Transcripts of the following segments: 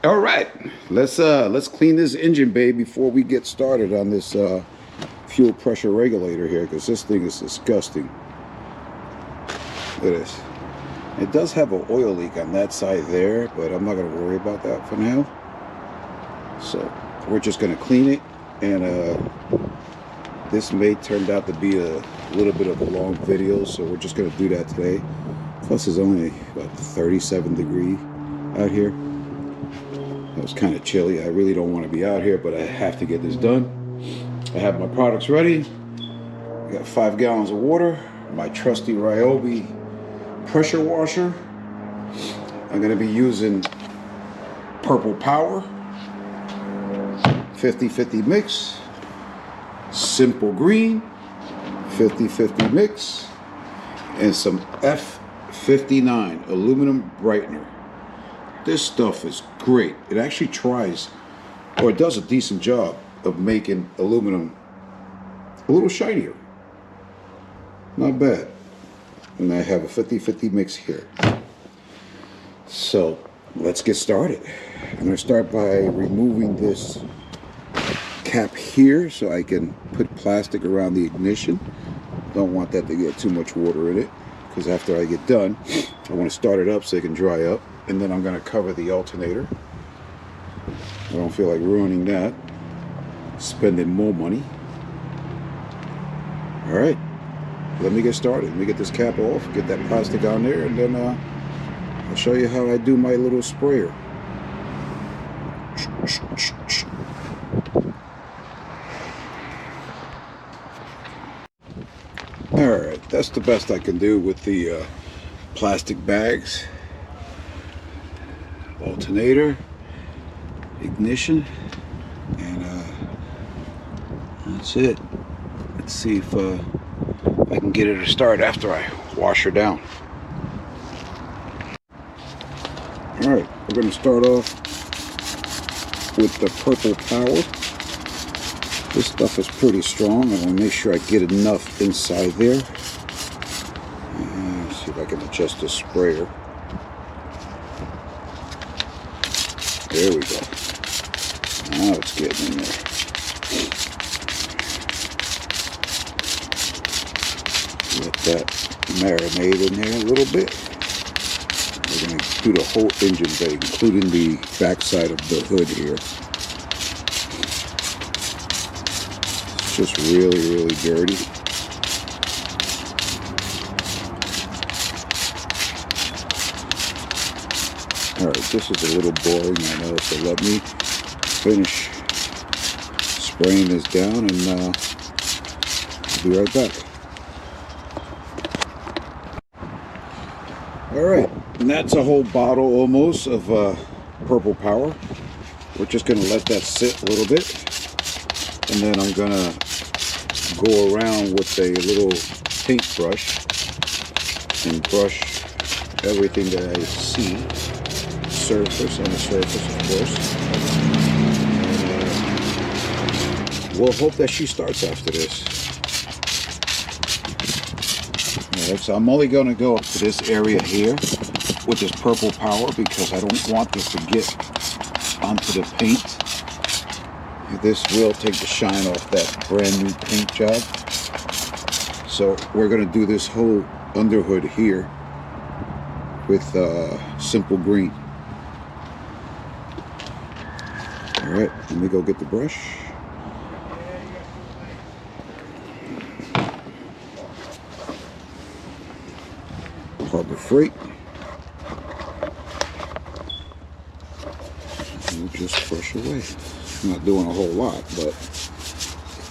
All right, let's clean this engine bay before we get started on this fuel pressure regulator here, because this thing is disgusting. Look at this. It does have an oil leak on that side there, but I'm not going to worry about that for now. So we're just going to clean it, and this may turn out to be a little bit of a long video, so we're just going to do that today. Plus it's only about 37 degrees out here. It was kind of chilly. I really don't want to be out here, but I have to get this done. I have my products ready. I got 5 gallons of water, my trusty Ryobi pressure washer. I'm going to be using Purple Power 50-50 mix, Simple Green 50-50 mix, and some F59 aluminum brightener. This stuff is great. It actually tries, or it does a decent job of making aluminum a little shinier. Not bad. And I have a 50-50 mix here. So let's get started. I'm going to start by removing this cap here so I can put plastic around the ignition. Don't want that to get too much water in it, because after I get done, I want to start it up so it can dry up. And then I'm going to cover the alternator. I don't feel like ruining that, spending more money. All right, let me get started. Let me get this cap off, get that plastic on there, and then I'll show you how I do my little sprayer. All right, that's the best I can do with the plastic bags. Alternator, ignition, and that's it. Let's see if I can get her to start after I wash her down. All right, we're going to start off with the Purple Power. This stuff is pretty strong. I'm going to make sure I get enough inside there. Let's see if I can adjust the sprayer. There we go. Now it's getting in there. Let that marinate in there a little bit. We're going to do the whole engine bay, including the back side of the hood here. It's just really, really dirty. Alright, this is a little boring, I know, so let me finish spraying this down, and I'll be right back. Alright, and that's a whole bottle almost of Purple Power. We're just going to let that sit a little bit, and then I'm going to go around with a little paintbrush and brush everything that I see. Surface, on the surface, of course. And, we'll hope that she starts after this. Alright, so I'm only going to go up to this area here with this Purple Power, because I don't want this to get onto the paint. This will take the shine off that brand new paint job. So we're going to do this whole underhood here with Simple Green. Alright, let me go get the brush. Harbor Freight. And we'll just brush away. I'm not doing a whole lot, but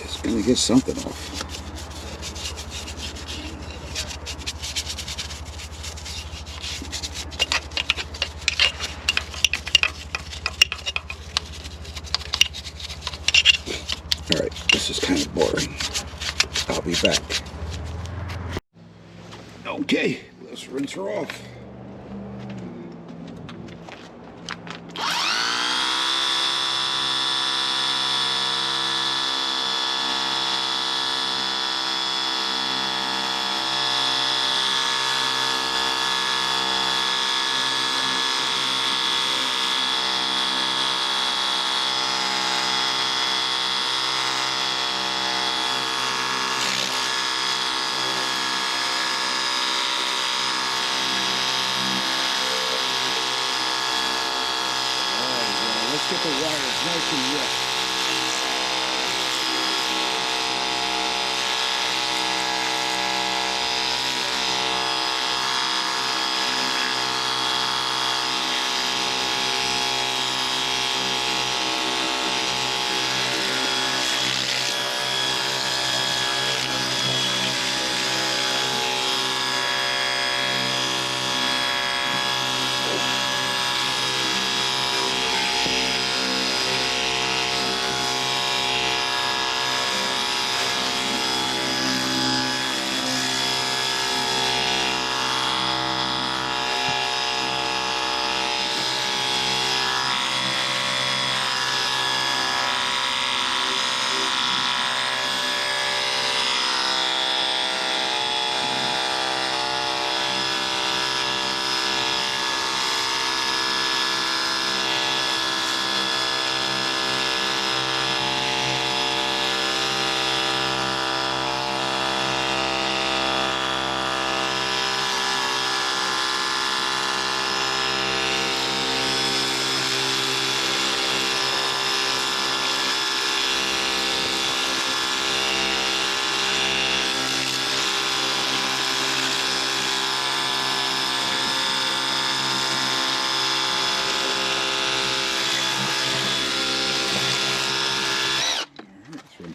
it's going to get something off. Alright, this is kind of boring. I'll be back. Okay, let's rinse her off. Let's get the wires nice and wet.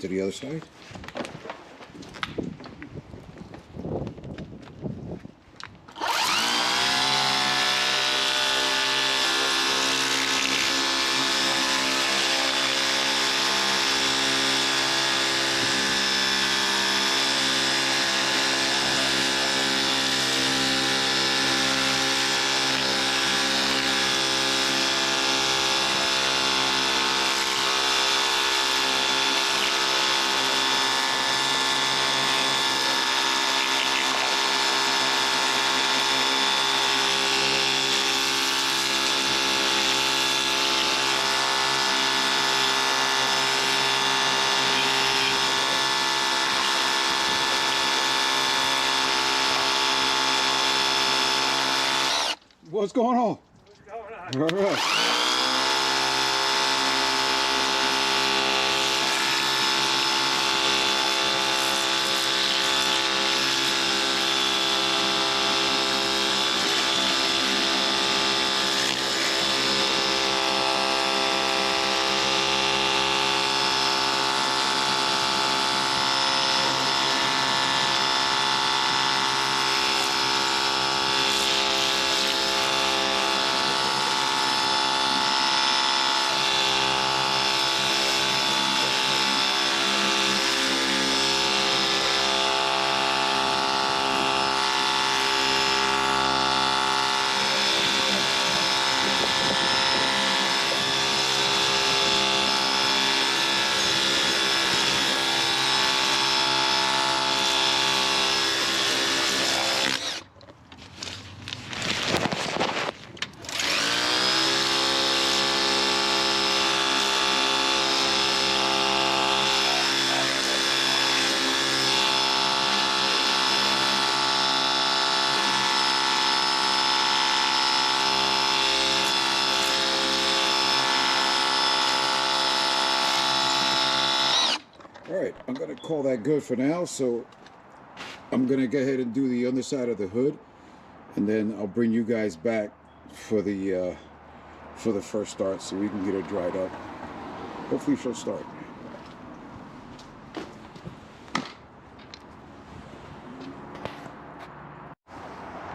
To the other side. What's going on? What's going on? All right. All right, I'm gonna call that good for now. So I'm gonna go ahead and do the underside of the hood, and then I'll bring you guys back for the first start, so we can get it dried up. Hopefully she'll start.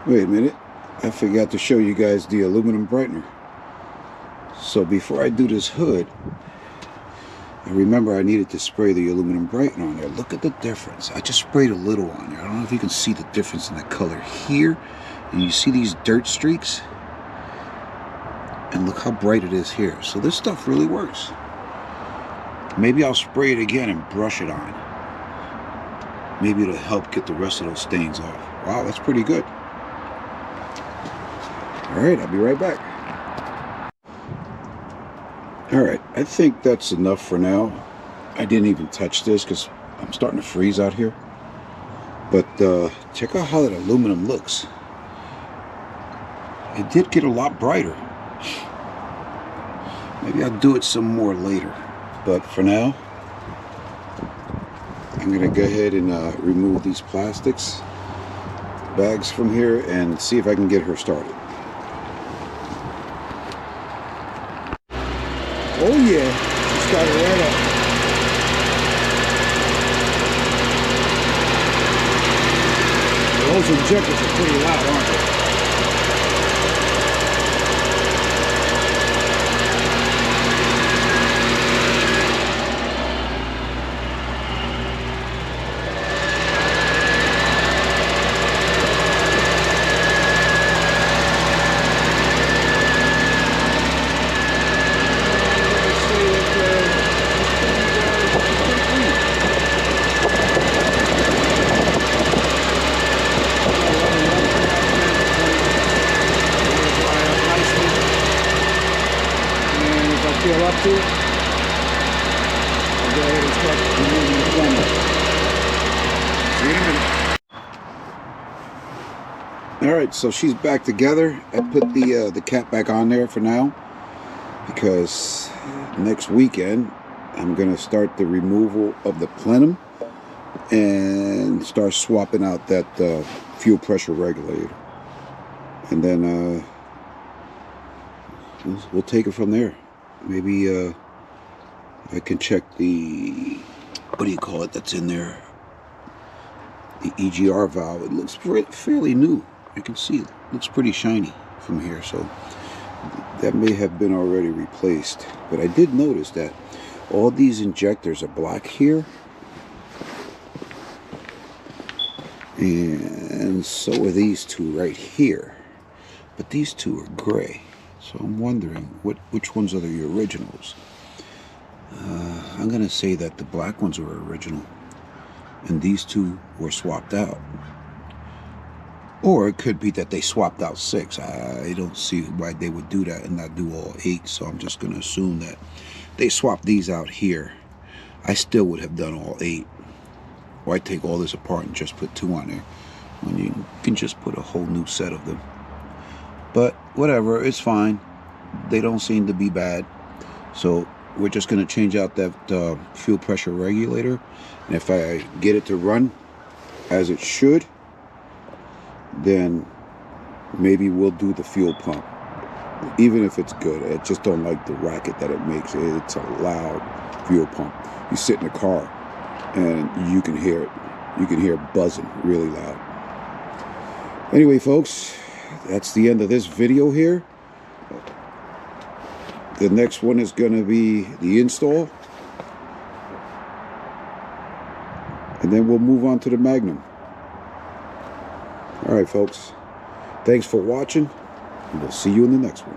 Wait a minute, I forgot to show you guys the aluminum brightener. So before I do this hood, I remember I needed to spray the aluminum brightener on there. Look at the difference. I just sprayed a little on there. I don't know if you can see the difference in the color here. And you see these dirt streaks? And look how bright it is here. So this stuff really works. Maybe I'll spray it again and brush it on. Maybe it'll help get the rest of those stains off. Wow, that's pretty good. All right, I'll be right back. All right, I think that's enough for now. I didn't even touch this because I'm starting to freeze out here. But check out how that aluminum looks. It did get a lot brighter. Maybe I'll do it some more later. But for now, I'm going to go ahead and remove these plastics bags from here and see if I can get her started. Oh yeah, she started right up. Those injectors are pretty loud, aren't they? Feel up to it, I'll go ahead and start removing the plumbing. See you in a minute. Alright, so she's back together. I put the cap back on there for now because next weekend I'm going to start the removal of the plenum and start swapping out that fuel pressure regulator. And then we'll take it from there. Maybe I can check the, what do you call it, that's in there, the EGR valve. It looks fairly new. You can see it looks pretty shiny from here, so that may have been already replaced. But I did notice that all these injectors are black here, and so are these two right here, but these two are gray. So I'm wondering which ones are the originals. I'm going to say that the black ones were original and these two were swapped out. Or it could be that they swapped out 6. I don't see why they would do that and not do all 8. So I'm just going to assume that they swapped these out here. I still would have done all 8. Or I'd take all this apart and just put 2 on there, when you can just put a whole new set of them. But whatever, it's fine. They don't seem to be bad. So we're just going to change out that fuel pressure regulator. And if I get it to run as it should, then maybe we'll do the fuel pump. Even if it's good, I just don't like the racket that it makes. It's a loud fuel pump. You sit in the car and you can hear it. You can hear it buzzing really loud. Anyway, folks, that's the end of this video here. The next one is going to be the install. And then we'll move on to the Magnum. Alright, folks. Thanks for watching. And we'll see you in the next one.